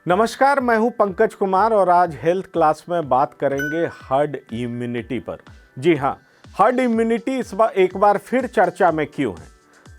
नमस्कार, मैं हूं पंकज कुमार और आज हेल्थ क्लास में बात करेंगे हर्ड इम्यूनिटी पर। जी हां, हर्ड इम्यूनिटी इस बार एक बार फिर चर्चा में क्यों है।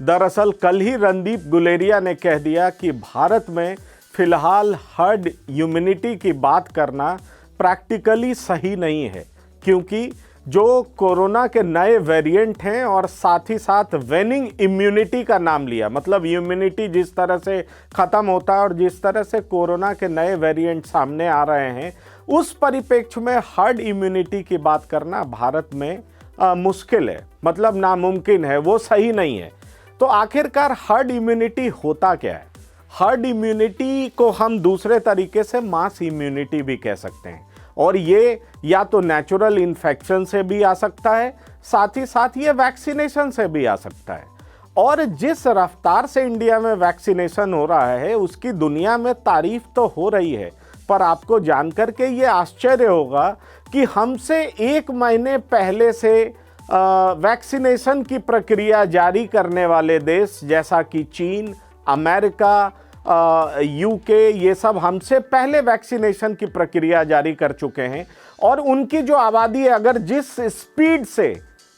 दरअसल कल ही रणदीप गुलेरिया ने कह दिया कि भारत में फिलहाल हर्ड इम्यूनिटी की बात करना प्रैक्टिकली सही नहीं है, क्योंकि जो कोरोना के नए वेरिएंट हैं और साथ ही साथ वेनिंग इम्यूनिटी का नाम लिया, मतलब इम्यूनिटी जिस तरह से ख़त्म होता है और जिस तरह से कोरोना के नए वेरिएंट सामने आ रहे हैं, उस परिप्रेक्ष्य में हर्ड इम्यूनिटी की बात करना भारत में मुश्किल है, मतलब नामुमकिन है, वो सही नहीं है। तो आखिरकार हर्ड इम्यूनिटी होता क्या है? हर्ड इम्यूनिटी को हम दूसरे तरीके से मास इम्यूनिटी भी कह सकते हैं, और ये या तो नेचुरल इन्फेक्शन से भी आ सकता है, साथ ही साथ ये वैक्सीनेशन से भी आ सकता है। और जिस रफ्तार से इंडिया में वैक्सीनेशन हो रहा है उसकी दुनिया में तारीफ तो हो रही है, पर आपको जानकर के ये आश्चर्य होगा कि हमसे 1 महीने पहले से वैक्सीनेशन की प्रक्रिया जारी करने वाले देश जैसा कि चीन, अमेरिका, यूके, ये सब हमसे पहले वैक्सीनेशन की प्रक्रिया जारी कर चुके हैं। और उनकी जो आबादी है, अगर जिस स्पीड से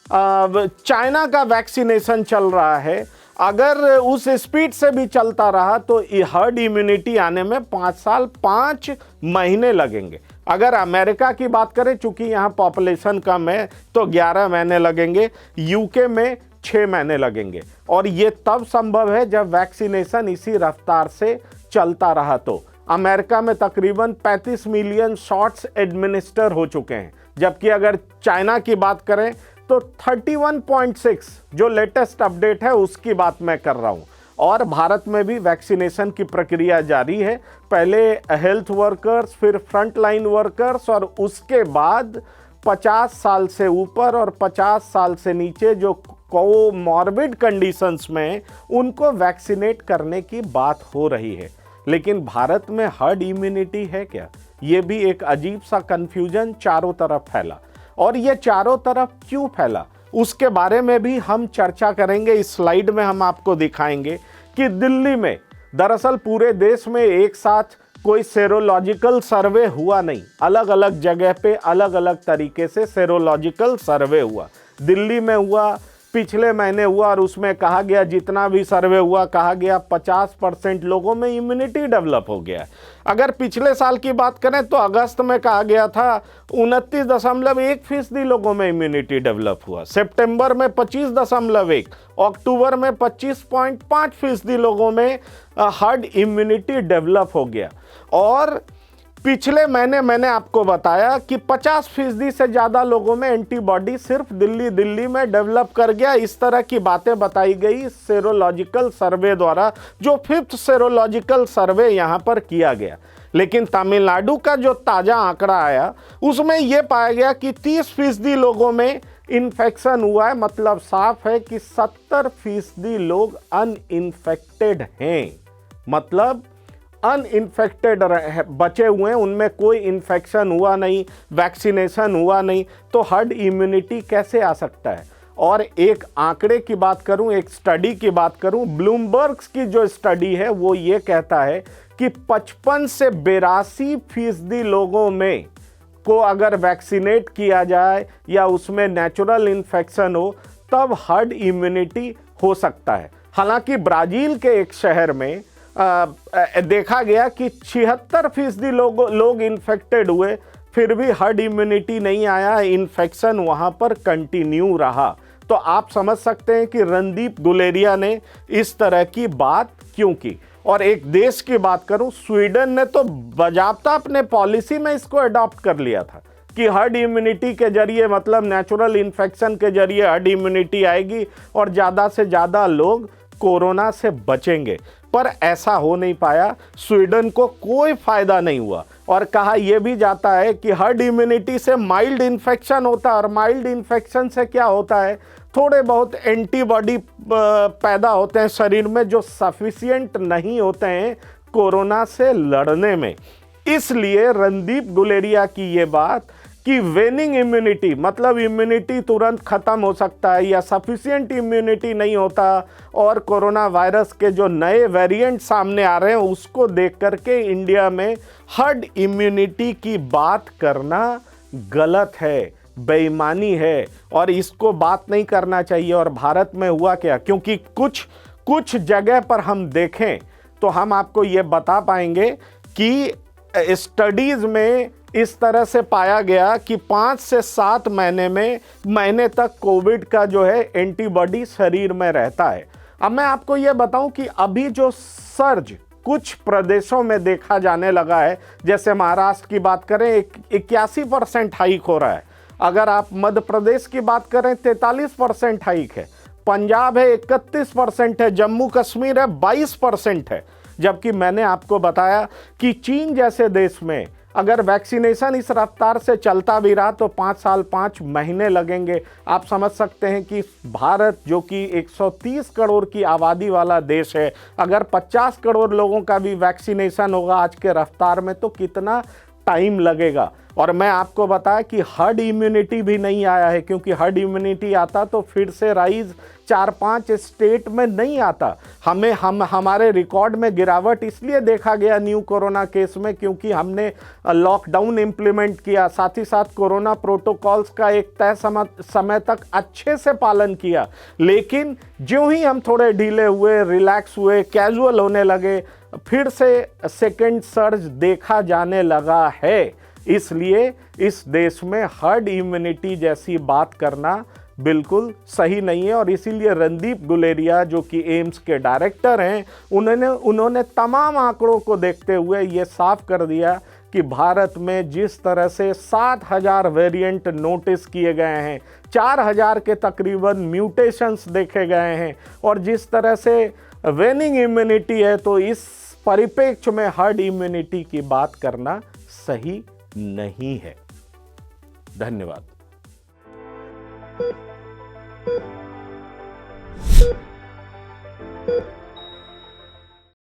चाइना का वैक्सीनेशन चल रहा है, अगर उस स्पीड से भी चलता रहा तो हर्ड इम्यूनिटी आने में 5 साल 5 महीने लगेंगे। अगर अमेरिका की बात करें, चूंकि यहाँ पॉपुलेशन कम है, तो 11 महीने लगेंगे, यूके में 6 महीने लगेंगे। और ये तब संभव है जब वैक्सीनेशन इसी रफ्तार से चलता रहा। तो अमेरिका में तकरीबन 35 मिलियन शॉट्स एडमिनिस्टर हो चुके हैं, जबकि अगर चाइना की बात करें तो 31.6 जो लेटेस्ट अपडेट है उसकी बात मैं कर रहा हूँ। और भारत में भी वैक्सीनेशन की प्रक्रिया जारी है, पहले हेल्थ वर्कर्स, फिर फ्रंट लाइन वर्कर्स, और उसके बाद 50 साल से ऊपर और 50 साल से नीचे जो कोमॉर्बिड कंडीशंस में उनको वैक्सीनेट करने की बात हो रही है। लेकिन भारत में हर्ड इम्यूनिटी है क्या? ये भी एक अजीब सा कंफ्यूजन चारों तरफ फैला। और ये चारों तरफ क्यों फैला उसके बारे में भी हम चर्चा करेंगे। इस स्लाइड में हम आपको दिखाएंगे कि दिल्ली में दरअसल पूरे देश में एक साथ कोई सेरोलॉजिकल सर्वे हुआ नहीं, अलग अलग जगह पे अलग अलग तरीके से सेरोलॉजिकल सर्वे हुआ। दिल्ली में हुआ, पिछले महीने हुआ, और उसमें कहा गया, जितना भी सर्वे हुआ, कहा गया 50% लोगों में इम्यूनिटी डेवलप हो गया। अगर पिछले साल की बात करें तो अगस्त में कहा गया था 29.1% लोगों में इम्यूनिटी डेवलप हुआ, सितंबर में 25.1, अक्टूबर में 25.5% लोगों में हर्ड इम्यूनिटी डेवलप हो गया। और पिछले महीने मैंने आपको बताया कि 50% से ज़्यादा लोगों में एंटीबॉडी सिर्फ दिल्ली में डेवलप कर गया। इस तरह की बातें बताई गई सेरोलॉजिकल सर्वे द्वारा, जो 5th सेरोलॉजिकल सर्वे यहाँ पर किया गया। लेकिन तमिलनाडु का जो ताज़ा आंकड़ा आया उसमें यह पाया गया कि 30% लोगों में इन्फेक्शन हुआ है, मतलब साफ है कि 70% लोग अनइन्फेक्टेड हैं, मतलब अनइन्फेक्टेड बचे हुए हैं, उनमें कोई इन्फेक्शन हुआ नहीं, वैक्सीनेशन हुआ नहीं। तो हर्ड इम्यूनिटी कैसे आ सकता है? और एक आंकड़े की बात करूं, एक स्टडी की बात करूं, ब्लूमबर्ग की जो स्टडी है वो ये कहता है कि 55 से 82% लोगों में को अगर वैक्सीनेट किया जाए या उसमें नेचुरल इन्फेक्शन हो तब हर्ड इम्यूनिटी हो सकता है। हालांकि ब्राज़ील के एक शहर में देखा गया कि 76% लोग इन्फेक्टेड हुए, फिर भी हर्ड इम्यूनिटी नहीं आया, इन्फेक्शन वहाँ पर कंटिन्यू रहा। तो आप समझ सकते हैं कि रणदीप गुलेरिया ने इस तरह की बात क्यों की। और एक देश की बात करूं, स्वीडन ने तो बाज़ाब्ता अपने पॉलिसी में इसको अडॉप्ट कर लिया था कि हर्ड इम्यूनिटी के जरिए, मतलब नेचुरल इन्फेक्शन के जरिए हर्ड इम्यूनिटी आएगी और ज़्यादा से ज़्यादा लोग कोरोना से बचेंगे। पर ऐसा हो नहीं पाया, स्वीडन को कोई फायदा नहीं हुआ। और कहा यह भी जाता है कि हर्ड इम्यूनिटी से माइल्ड इन्फेक्शन होता है, और माइल्ड इन्फेक्शन से क्या होता है, थोड़े बहुत एंटीबॉडी पैदा होते हैं शरीर में जो सफिशिएंट नहीं होते हैं कोरोना से लड़ने में। इसलिए रणदीप गुलेरिया की ये बात कि वेनिंग इम्यूनिटी मतलब इम्यूनिटी तुरंत खत्म हो सकता है या सफिशिएंट इम्यूनिटी नहीं होता, और कोरोना वायरस के जो नए वेरिएंट सामने आ रहे हैं उसको देख करके इंडिया में हर्ड इम्यूनिटी की बात करना गलत है, बेईमानी है, और इसको बात नहीं करना चाहिए। और भारत में हुआ क्या, क्योंकि कुछ जगह पर हम देखें तो हम आपको ये बता पाएंगे कि स्टडीज में इस तरह से पाया गया कि 5 से 7 महीने तक कोविड का जो है एंटीबॉडी शरीर में रहता है। अब मैं आपको ये बताऊं कि अभी जो सर्ज कुछ प्रदेशों में देखा जाने लगा है, जैसे महाराष्ट्र की बात करें 81% हाइक हो रहा है, अगर आप मध्य प्रदेश की बात करें 43% हाइक है, पंजाब है 31% है, जम्मू कश्मीर है 22% है। जबकि मैंने आपको बताया कि चीन जैसे देश में अगर वैक्सीनेशन इस रफ्तार से चलता भी रहा तो 5 साल 5 महीने लगेंगे। आप समझ सकते हैं कि भारत जो कि 130 करोड़ की आबादी वाला देश है, अगर 50 करोड़ लोगों का भी वैक्सीनेशन होगा आज के रफ्तार में तो कितना टाइम लगेगा। और मैं आपको बताया कि हर्ड इम्यूनिटी भी नहीं आया है, क्योंकि हर्ड इम्यूनिटी आता तो फिर से राइज 4-5 स्टेट में नहीं आता। हमारे रिकॉर्ड में गिरावट इसलिए देखा गया न्यू कोरोना केस में क्योंकि हमने लॉकडाउन इम्प्लीमेंट किया, साथ ही साथ कोरोना प्रोटोकॉल्स का एक तय समय तक अच्छे से पालन किया। लेकिन ज्यों ही हम थोड़े ढीले हुए, रिलैक्स हुए, कैजुअल होने लगे, फिर से सेकेंड सर्ज देखा जाने लगा है। इसलिए इस देश में हर्ड इम्यूनिटी जैसी बात करना बिल्कुल सही नहीं है। और इसीलिए रणदीप गुलेरिया जो कि एम्स के डायरेक्टर हैं, उन्होंने तमाम आंकड़ों को देखते हुए ये साफ कर दिया कि भारत में जिस तरह से 7,000 वेरिएंट नोटिस किए गए हैं, 4,000 के तकरीबन म्यूटेशंस देखे गए हैं, और जिस तरह से वेनिंग इम्यूनिटी है, तो इस परिप्रेक्ष्य में हर्ड इम्यूनिटी की बात करना सही नहीं है। धन्यवाद।